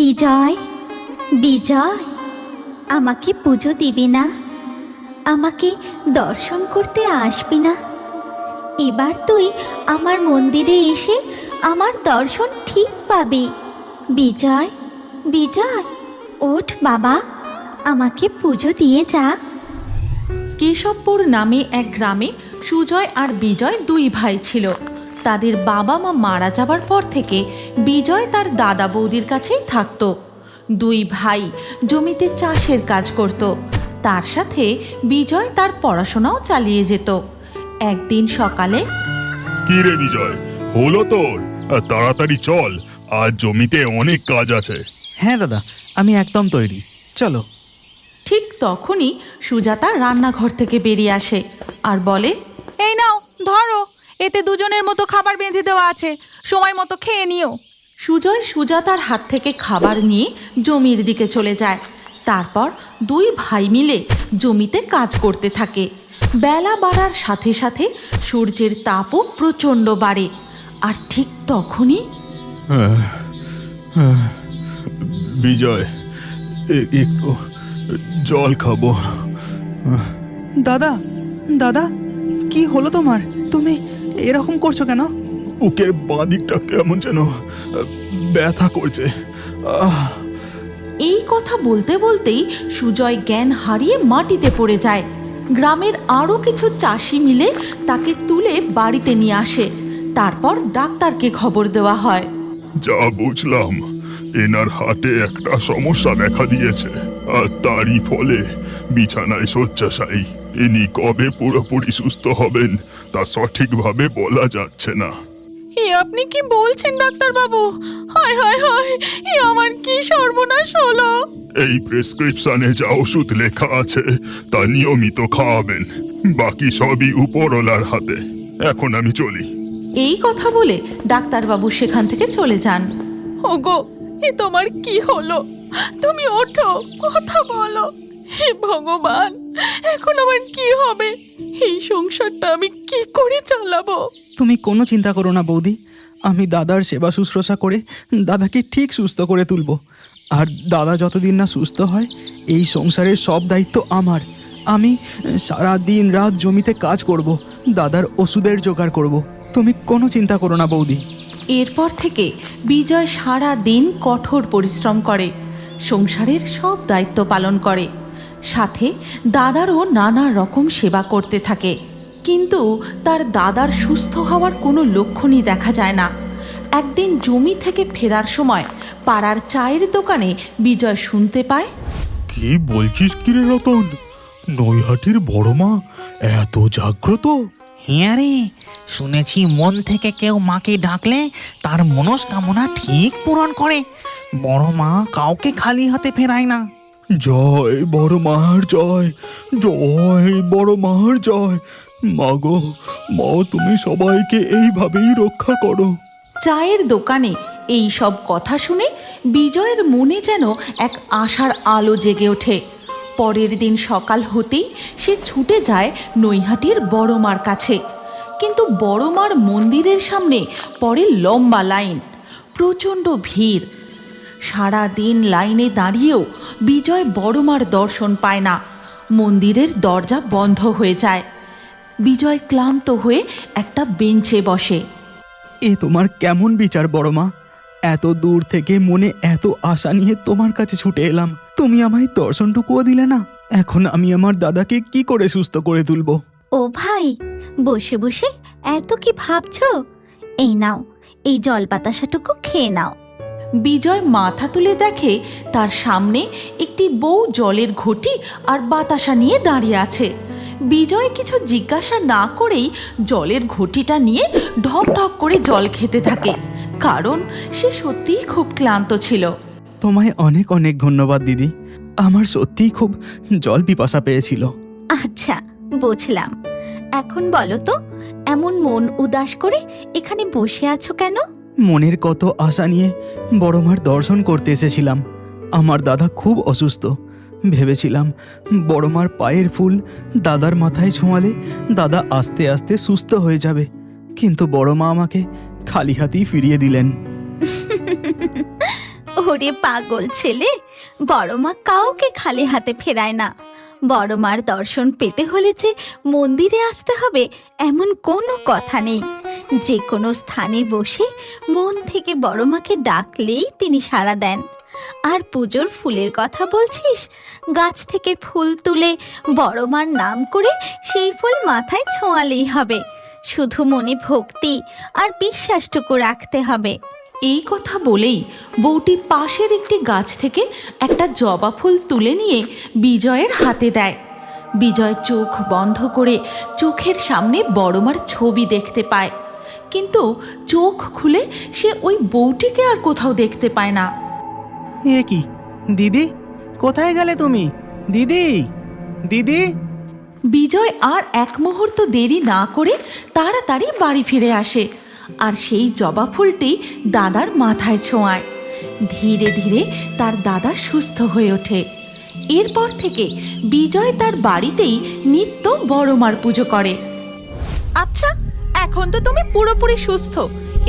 বিজয়, বিজয়, আমাকে পুজো দিবি না? আমাকে দর্শন করতে আসবি না? এবার তুই আমার মন্দিরে এসে আমার দর্শন ঠিক পাবি। বিজয়, বিজয়, ওঠ বাবা, আমাকে পুজো দিয়ে যা। কেশবপুর নামে এক গ্রামে সুজয় আর বিজয় দুই ভাই ছিল। তাদের বাবা মা মারা যাবার পর থেকে বিজয় তার দাদা বৌদির কাছেই থাকতো। দুই ভাই জমিতে চাষের কাজ করত, তার সাথে বিজয় তার পড়াশোনাও চালিয়ে যেত। একদিন সকালে, কি রে বিজয়, হলো তোর? তাড়াতাড়ি চল, আজ জমিতে অনেক কাজ আছে। হ্যাঁ দাদা, আমি একদম তৈরি, চলো। ঠিক তখনই সুজাতা রান্নাঘর থেকে বেরিয়ে আসে আর বলে, এই নাও ধরো, এতে দুজনের মতো খাবার বেঁধে দেওয়া আছে, সময় মতো খেয়ে নিও। সুজয় সুজাতার হাত থেকে খাবার নিয়ে জমির দিকে চলে যায়। তারপর দুই ভাই মিলে জমিতে কাজ করতে থাকে। বেলা বাড়ার সাথে সাথে সূর্যের তাপও প্রচণ্ড বাড়ে। আর ঠিক তখনই বিজয়, একটু জল খাবো। দাদা, দাদা, কি হলো তোমার? তুমি এরকম করছো কেন? বুকের বাঁ দিকটা কেমন যেন ব্যথা করছে। এই কথা বলতে বলতেই সুজয় জ্ঞান হারিয়ে মাটিতে পড়ে যায়। গ্রামের আরও কিছু চাষি মিলে তাকে তুলে বাড়িতে নিয়ে আসে। তারপর ডাক্তারকে খবর দেওয়া হয়। যা বুঝলাম, এনার হাতে একটা সমস্যা দেখা দিয়েছে, আর তারই ফলে বিছানায় শয্যাশায়ী। ইনি কবে পুরোপুরি সুস্থ হবেন তা সঠিকভাবে বলা যাচ্ছে না। এ আপনি কি বলছেন ডাক্তারবাবু? হায় হায় হায়, এ আমার কি সর্বনাশ হলো! এই প্রেসক্রিপশনে যা ওষুধ লেখা আছে তা নিয়মিত খাওয়াবেন, বাকি সবই উপরওয়ালার হাতে। এখন আমি চলি। এই কথা বলে ডাক্তারবাবু সেখান থেকে চলে যান। ওগো, এ তোমার কি হলো? তুমি ওঠো, কথা বলো। হে ভগবান, এখন আমার কি হবে? এই সংসারটা আমি কি করে চালাবো? তুমি কোনো চিন্তা করো না বৌদি, আমি দাদার সেবা শুশ্রূষা করে দাদাকে ঠিক সুস্থ করে তুলব। আর দাদা যতদিন না সুস্থ হয়, এই সংসারের সব দায়িত্ব আমার। আমি সারা দিন রাত জমিতে কাজ করব, দাদার ওষুধের জোগাড় করব। তুমি কোনো চিন্তা করো না বৌদি। এরপর থেকে বিজয় সারা দিন কঠোর পরিশ্রম করে, সংসারের সব দায়িত্ব পালন করে, সাথে দাদারও নানা রকম সেবা করতে থাকে। কিন্তু তার দাদার সুস্থ হওয়ার কোনো লক্ষণই দেখা যায় না। একদিন জমি থেকে ফেরার সময় পাড়ার চায়ের দোকানে বিজয় শুনতে পায়, কি বলছিস কিরে রতন? নৈহাটির বড় মা এত জাগ্রত? হ্যাঁ রে, শুনেছি মন থেকে কেউ মাকে ডাকলে তার মনস্কামনা ঠিক পূরণ করে। বড় মা কাউকে খালি হাতে ফেরায় না। জয় বড় মার জয়, জয় বড় মার জয়। মাগো, মা তুমি সবাইকে এইভাবেই রক্ষা করো। চায়ের দোকানে এই সব কথা শুনে বিজয়ের মনে যেন এক আশার আলো জেগে ওঠে। পরের দিন সকাল হতেই সে ছুটে যায় নৈহাটির বড় মার কাছে। কিন্তু বড় মার মন্দিরের সামনে পড়ে লম্বা লাইন, প্রচণ্ড ভিড়। সারা দিন লাইনে দাঁড়িয়েও বিজয় বড় মার দর্শন পায় না। মন্দিরের দরজা বন্ধ হয়ে যায়। বিজয় ক্লান্ত হয়ে একটা বেঞ্চে বসে। এ তোমার কেমন বিচার বড় মা? এত দূর থেকে মনে এত আশা নিয়ে তোমার কাছে ছুটে এলাম, তুমি আমায় দর্শনটুকুও দিলে না। এখন আমি আমার দাদাকে কি করে সুস্থ করে তুলবো? ও ভাই, বসে বসে এত কি ভাবছো? এই নাও, এই জল বাতাসাটুকু খেয়ে নাও। বিজয় মাথা তুলে দেখে তার সামনে একটি বউ জলের ঘটি আর বাতাসা নিয়ে দাঁড়িয়ে আছে। বিজয় কিছু জিজ্ঞাসা না করেই জলের ঘটিটা নিয়ে ঢক ঢক করে জল খেতে থাকে, কারণ সে সত্যিই খুব ক্লান্ত ছিল। তোমায় অনেক অনেক ধন্যবাদ দিদি, আমার সত্যিই খুব জল পিপাসা পেয়েছিল। আচ্ছা, বুঝলাম। এখন বলো তো, এমন মন উদাস করে এখানে বসে আছো কেন? মনের কত আশা নিয়ে বড় মার দর্শন করতে এসেছিলাম। আমার দাদা খুব অসুস্থ, ভেবেছিলাম বড় মার পায়ের ফুল দাদার মাথায় ছোঁয়ালে দাদা আস্তে আস্তে সুস্থ হয়ে যাবে। কিন্তু বড় মা আমাকে খালি হাতেই ফিরিয়ে দিলেন। ও ওরে পাগল ছেলে, বড় মা কাউকে খালি হাতে ফেরায় না। বড় মার দর্শন পেতে হলে যে মন্দিরে আসতে হবে এমন কোনো কথা নেই। যে কোনো স্থানে বসে মন থেকে বড় মাকে ডাকলেই তিনি সাড়া দেন। আর পুজোর ফুলের কথা বলছিস, গাছ থেকে ফুল তুলে বড় মার নাম করে সেই ফুল মাথায় ছোঁয়ালেই হবে। শুধু মনে ভক্তি আর বিশ্বাসটুকু রাখতে হবে। এই কথা বলেই বউটি পাশের একটি গাছ থেকে একটা জবা ফুল তুলে নিয়ে বিজয়ের হাতে দেয়। বিজয় চোখ বন্ধ করে চোখের সামনে বড়মার ছবি দেখতে পায়, কিন্তু চোখ খুলে সে ওই বউটিকে আর কোথাও দেখতে পায় না। এ কি দিদি, কোথায় গেলে তুমি? দিদি, দিদি। বিজয় আর এক মুহূর্ত দেরি না করে তাড়াতাড়ি বাড়ি ফিরে আসে আর সেই জবা ফুলটি দাদার মাথায় ছোঁয়ায়। ধীরে ধীরে তার দাদা সুস্থ হয়ে ওঠে। এরপর থেকে বিজয় তার বাড়িতেই নিত্য বড়মার পুজো করে। আচ্ছা, এখন তো তুমি পুরোপুরি সুস্থ,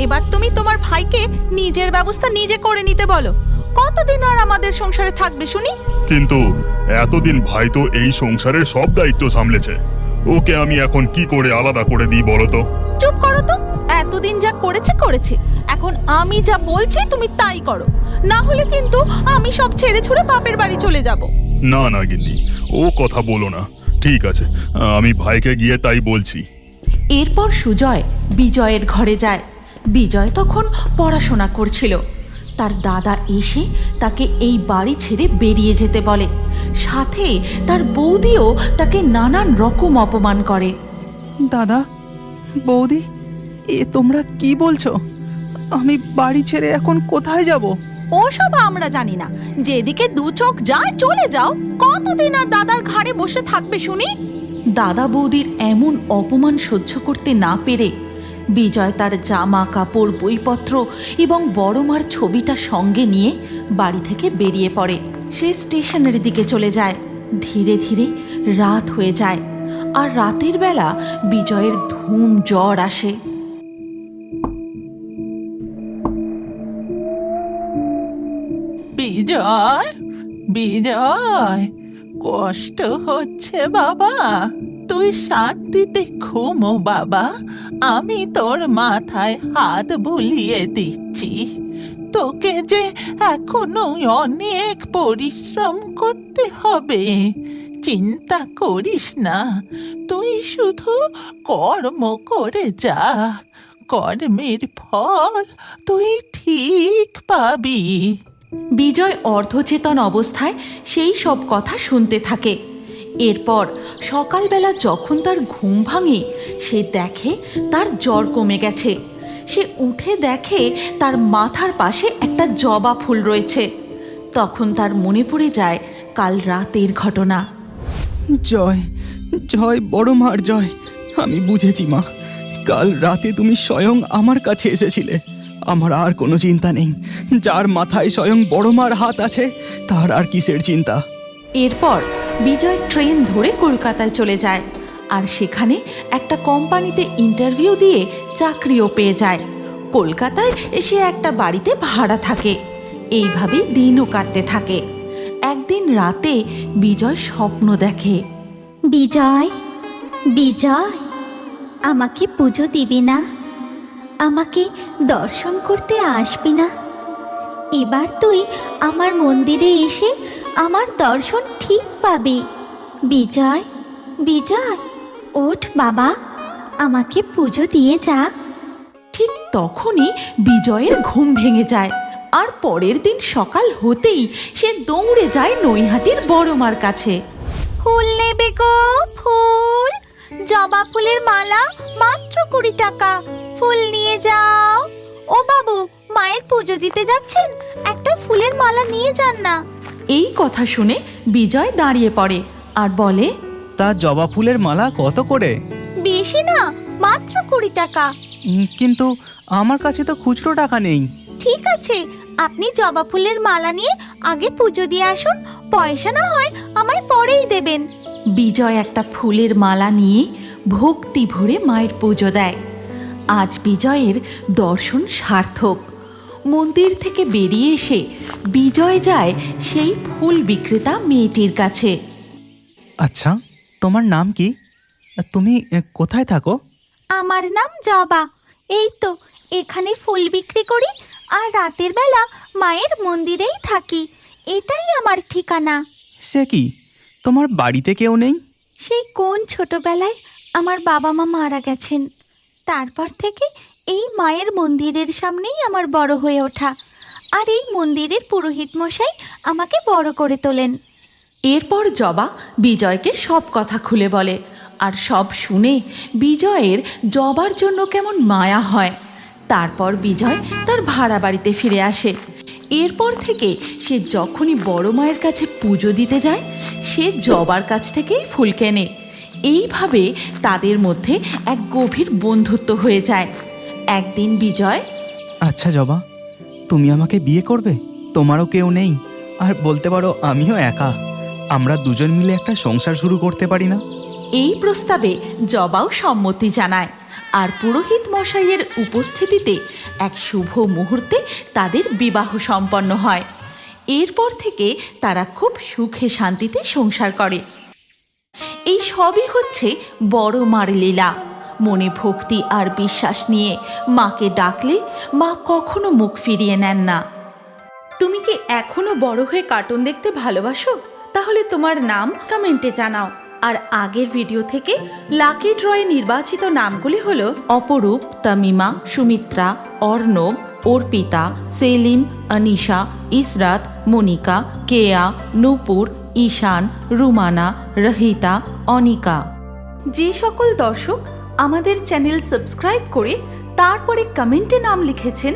এবার তুমি তোমার ভাইকে নিজের ব্যবস্থা নিজে করে নিতে বলো। কতদিন আর আমাদের সংসারে থাকবে শুনি? কিন্তু এতদিন ভাই তো এই সংসারের সব দায়িত্ব সামলেছে, ওকে আমি এখন কি করে আলাদা করে দিই বলো তো? চুপ করো তো, এতদিন যা করেছে করেছে, এখন আমি যা বলছি তুমি তাই করো, না হলে কিন্তু আমি সব ছেড়ে ছুড়ে বাপের বাড়ি চলে যাব। না না গিন্নি, ও কথা বলো না। ঠিক আছে, আমি ভাইকে গিয়ে তাই বলছি। এরপর সুজয় বিজয়ের ঘরে যায়। বিজয় তখন পড়াশোনা করছিল। তার দাদা এসে তাকে এই বাড়ি ছেড়ে বেরিয়ে যেতে বলে, সাথে তার বৌদিও তাকে নানান রকম অপমান করে। দাদা, বৌদি, এ তোমরা কি বলছো? আমি বাড়ি ছেড়ে এখন কোথায় যাব? ওসব আমরা জানি না, যেদিকে দু চোখ যায় চলে যাও। কতদিন আর দাদার ঘাড়ে বসে থাকবে শুনি? দাদা বৌদির এমন অপমান সহ্য করতে না পেরে বিজয় তার জামা কাপড়, বইপত্র এবং বড় মার ছবিটা সঙ্গে নিয়ে বাড়ি থেকে বেরিয়ে পড়ে। সে স্টেশনের দিকে চলে যায়। ধীরে ধীরে রাত হয়ে যায় আর রাতের বেলা বিজয়ের ধুম জ্বর আসে। বিজয়, বিজয়, কষ্ট হচ্ছে বাবা? তুই শান্তিতে ঘুমো বাবা, আমি তোর মাথায় হাত বুলিয়ে দিচ্ছি। তোকে যে এখনো অনেক পরিশ্রম করতে হবে, চিন্তা করিস না। তুই শুধু কর্ম করে যা, কর্মের ফল তুই ঠিক পাবি। বিজয় অর্ধচেতন অবস্থায় সেই সব কথা শুনতে থাকে। এরপর সকালবেলা যখন তার ঘুম ভাঙে, সে দেখে তার জ্বর কমে গেছে। সে উঠে দেখে তার মাথার পাশে একটা জবা ফুল রয়েছে। তখন তার মনে পড়ে যায় কাল রাতের ঘটনা। জয়, জয় বড় মার জয়। আমি বুঝেছি মা, কাল রাতে তুমি স্বয়ং আমার কাছে এসেছিলে। আমার আর কোনো চিন্তা নেই। যার মাথায় স্বয়ং বড় মার হাত আছে, তার আর কিসের চিন্তা? এরপর বিজয় ট্রেন ধরে কলকাতায় চলে যায় আর সেখানে একটা কোম্পানিতে ইন্টারভিউ দিয়ে চাকরিও পেয়ে যায়। কলকাতায় এসে একটা বাড়িতে ভাড়া থাকে। এইভাবেই দিনও কাটতে থাকে। একদিন রাতে বিজয় স্বপ্ন দেখে। বিজয়, বিজয়, আমাকে পুজো দিবি না? আমাকে দর্শন করতে আসবি না? এবার তুই আমার মন্দিরে এসে আমার দর্শন ঠিক পাবি। বিজয়, বিজয়, ওঠ বাবা, আমাকে পুজো দিয়ে যা। ঠিক তখনই বিজয়ের ঘুম ভেঙে যায় আর পরের দিন সকাল হতেই সে দৌড়ে যায় নৈহাটির বড়মার কাছে। ফুল নেবে গো? ফুল, জবা ফুলের মালা মাত্র 20 টাকা, ফুল নিয়ে যাও। ও বাবু, মায়ের পুজো দিতে যাচ্ছেন, একটা ফুলের মালা নিয়ে যান না। এই কথা শুনে বিজয় দাঁড়িয়ে পড়ে আর বলে, তা জবা ফুলের মালা কত করে? বেশি না, মাত্র 20 টাকা। কিন্তু আমার কাছে তো খুচরো টাকা নেই। ঠিক আছে, আপনি জবা ফুলের মালা নিয়ে আগে পুজো দিয়ে আসুন, পয়সা না হয় আমায় পরেই দেবেন। বিজয় একটা ফুলের মালা নিয়ে ভক্তি ভরে মায়ের পুজো দেয়। আজ বিজয়ের দর্শন সার্থক। মন্দির থেকে বেরিয়ে এসে বিজয় যায় সেই ফুল বিক্রেতা মেয়েটির কাছে। আচ্ছা, তোমার নাম কি? তুমি কোথায় থাকো? আমার নাম জবা। এই তো এখানে ফুল বিক্রি করি আর রাতের বেলা মায়ের মন্দিরেই থাকি। এটাই আমার ঠিকানা। সে কি, তোমার বাড়িতে কেউ নেই? সেই কোন ছোটবেলায় আমার বাবা মা মারা গেছেন। তারপর থেকে এই মায়ের মন্দিরের সামনেই আমার বড় হয়ে ওঠা। আর এই মন্দিরের পুরোহিত মশাই আমাকে বড় করে তোলেন। এরপর জবা বিজয়কে সব কথা খুলে বলে, আর সব শুনে বিজয়ের জবার জন্য কেমন মায়া হয়। তারপর বিজয় তার ভাড়া বাড়িতে ফিরে আসে। এরপর থেকে সে যখনই বড় মায়ের কাছে পুজো দিতে যায়, সে জবার কাছ থেকেই ফুল কেনে। এইভাবে তাদের মধ্যে এক গভীর বন্ধুত্ব হয়ে যায়। একদিন বিজয়, আচ্ছা জবা, তুমি আমাকে বিয়ে করবে? তোমারও কেউ নেই, আর বলতে পারো আমিও একা। আমরা দুজন মিলে একটা সংসার শুরু করতে পারি না? এই প্রস্তাবে জবাও সম্মতি জানায়। আর পুরোহিত মশাইয়ের উপস্থিতিতে এক শুভ মুহূর্তে তাদের বিবাহ সম্পন্ন হয়। এরপর থেকে তারা খুব সুখে শান্তিতে সংসার করে। এই সবই হচ্ছে বড় মার লীলা। মনে ভক্তি আর বিশ্বাস নিয়ে মাকে ডাকলে মা কখনো মুখ ফিরিয়ে নেন না। তুমি কি এখনো বড় হয়ে কার্টুন দেখতে ভালোবাসো? তাহলে তোমার নাম কমেন্টে জানাও। আর আগের ভিডিও থেকে লাকি ড্রয়ে নির্বাচিত নামগুলি হলো অপরূপ, তামিমা, সুমিত্রা, অর্ণব, অর্পিতা, সেলিম, অনিশা, ইসরাত, মনিকা, কেয়া, নূপুর, ঈশান, রুমানা, রহিতা, অনিকা। যে সকল দর্শক আমাদের চ্যানেল সাবস্ক্রাইব করে তারপরে কমেন্টে নাম লিখেছেন,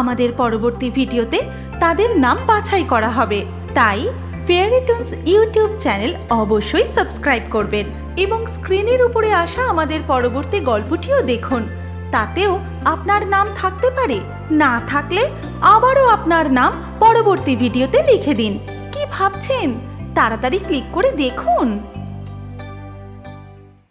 আমাদের পরবর্তী ভিডিওতে তাদের নাম বাছাই করা হবে। তাই ফেয়ারি টোনস ইউটিউব চ্যানেল অবশ্যই সাবস্ক্রাইব করবেন এবং স্ক্রিনের উপরে আসা আমাদের পরবর্তী গল্পটিও দেখুন। তাতেও আপনার নাম থাকতে পারে, না থাকলে আবারও আপনার নাম পরবর্তী ভিডিওতে লিখে দিন। কি ভাবছেন? তাড়াতাড়ি ক্লিক করে দেখুন।